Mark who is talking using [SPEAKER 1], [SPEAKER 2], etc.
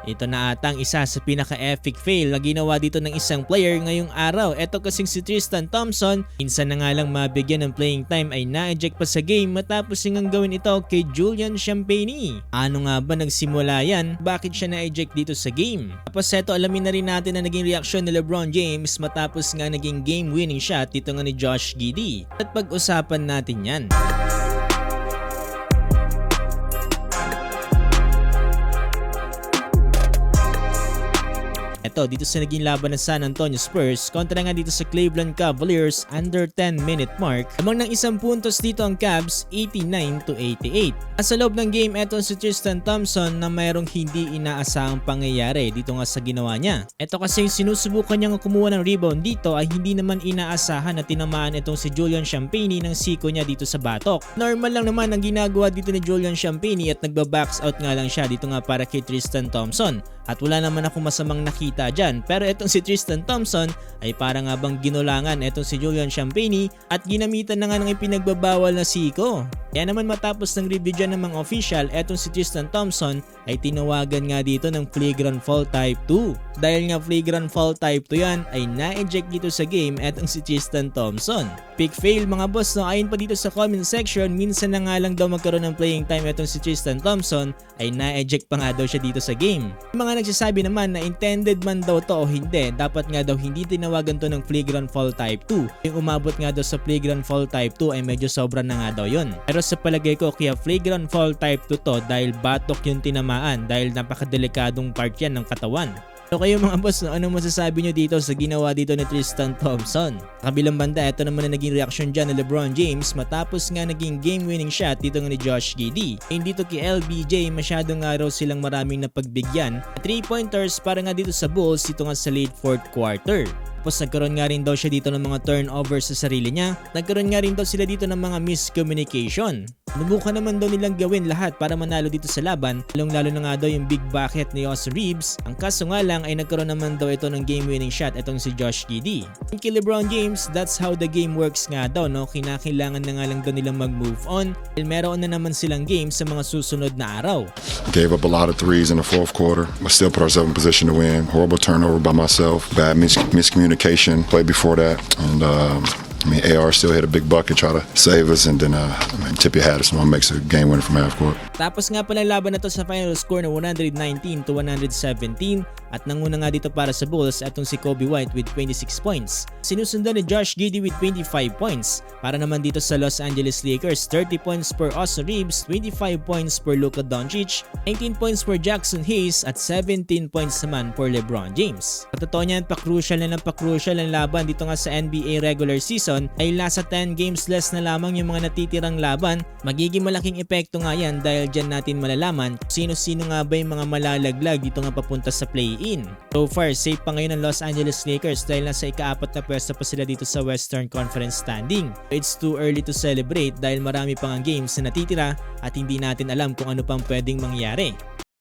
[SPEAKER 1] Ito na atang isa sa pinaka-epic fail na ginawa dito ng isang player ngayong araw. Ito kasing si Tristan Thompson, minsan na nga lang mabigyan ng playing time ay na-eject pa sa game matapos ngang gawin ito kay Julian Champagnie. Ano nga ba nagsimula yan? Bakit siya na-eject dito sa game? Tapos eto, alamin na rin natin na naging reaksyon ni LeBron James matapos nga naging game-winning shot dito nga ni Josh Giddey. At pag-usapan natin yan. Ito, dito sa naging laban ng San Antonio Spurs kontra nga dito sa Cleveland Cavaliers under 10-minute mark. Amang ng isang puntos dito ang Cavs, 89-88. At sa loob ng game, eto si Tristan Thompson na mayroong hindi inaasahang pangyayari dito nga sa ginawa niya. Ito kasi yung sinusubukan niyang kumuha ng rebound dito ay hindi naman inaasahan na tinamaan itong si Julian Champagnie ng siko niya dito sa batok. Normal lang naman ang ginagawa dito ni Julian Champagnie at nagba-backs out nga lang siya dito nga para kay Tristan Thompson. At wala naman akong masamang nakita dyan. Pero itong si Tristan Thompson ay parang nga bang ginulangan itong si Julian Champagnie at ginamitan na nga ng ipinagbabawal na siko. Kaya naman matapos ng review dyan ng mga official, etong si Tristan Thompson ay tinawagan nga dito ng flagrant foul type 2. Dahil nga flagrant foul type 2 yan, ay na-eject dito sa game etong si Tristan Thompson. Big fail mga boss, no? Ayon pa dito sa comment section, minsan na nga lang daw magkaroon ng playing time etong si Tristan Thompson ay na-eject pa nga daw siya dito sa game. Mga nagsasabi naman na intended man daw to o hindi, dapat nga daw hindi tinawagan to ng flagrant foul type 2. Yung umabot nga daw sa flagrant foul type 2 ay medyo sobra na nga daw yun. Pero sa palagay ko kaya flagrant foul type 2 to dahil batok yung tinamaan dahil napakadelikadong part yan ng katawan. So kayo mga boss, ano masasabi nyo dito sa ginawa dito ni Tristan Thompson? Sa kabilang banda, ito naman na naging reaction dyan ni LeBron James matapos nga naging game-winning shot dito nga ni Josh Giddey. Hindi dito kay LBJ, masyadong nga raw silang maraming napagbigyan. 3-pointers para nga dito sa Bulls dito nga sa late 4th quarter. Tapos nagkaroon nga rin daw siya dito ng mga turnovers sa sarili niya. Nagkaroon nga rin daw sila dito ng mga miscommunication. Nubukan naman daw nilang gawin lahat para manalo dito sa laban, lalong-lalo na nga daw yung big bucket ni Austin Reeves. Ang kaso nga lang ay nagkaroon naman daw ito ng game-winning shot itong si Josh Giddey. Kay LeBron James, that's how the game works nga daw, no? Kinakailangan na nga lang daw nilang mag-move on dahil meron na naman silang game sa mga susunod na araw.
[SPEAKER 2] Gave up a lot of threes in the fourth quarter, but still put ourselves in position to win. Horrible turnover by myself, bad miscommunication play before that, and AR still hit a big bucket, try to save us, and then tip your hat if someone makes a game winner from half court.
[SPEAKER 1] Tapos nga pala laban na to sa final score na 119-117 at nanguna nga dito para sa Bulls atong si Kobe White with 26 points. Sinusundan ni Josh Giddey with 25 points. Para naman dito sa Los Angeles Lakers, 30 points per Austin Reeves, 25 points per Luka Doncic, 19 points per Jackson Hayes at 17 points naman for LeBron James. Sa totoo niyan, pa-crucial ang laban dito nga sa NBA regular season ay nasa 10 games less na lamang yung mga natitirang laban. Magiging malaking epekto nga yan dahil dyan natin malalaman sino-sino nga ba yung mga malalaglag dito nga papunta sa play-in. So far, safe pa ngayon ang Los Angeles Lakers dahil nasa ika-4 na pwesto pa sila dito sa Western Conference standing. It's too early to celebrate dahil marami pang games na natitira at hindi natin alam kung ano pang pwedeng mangyari.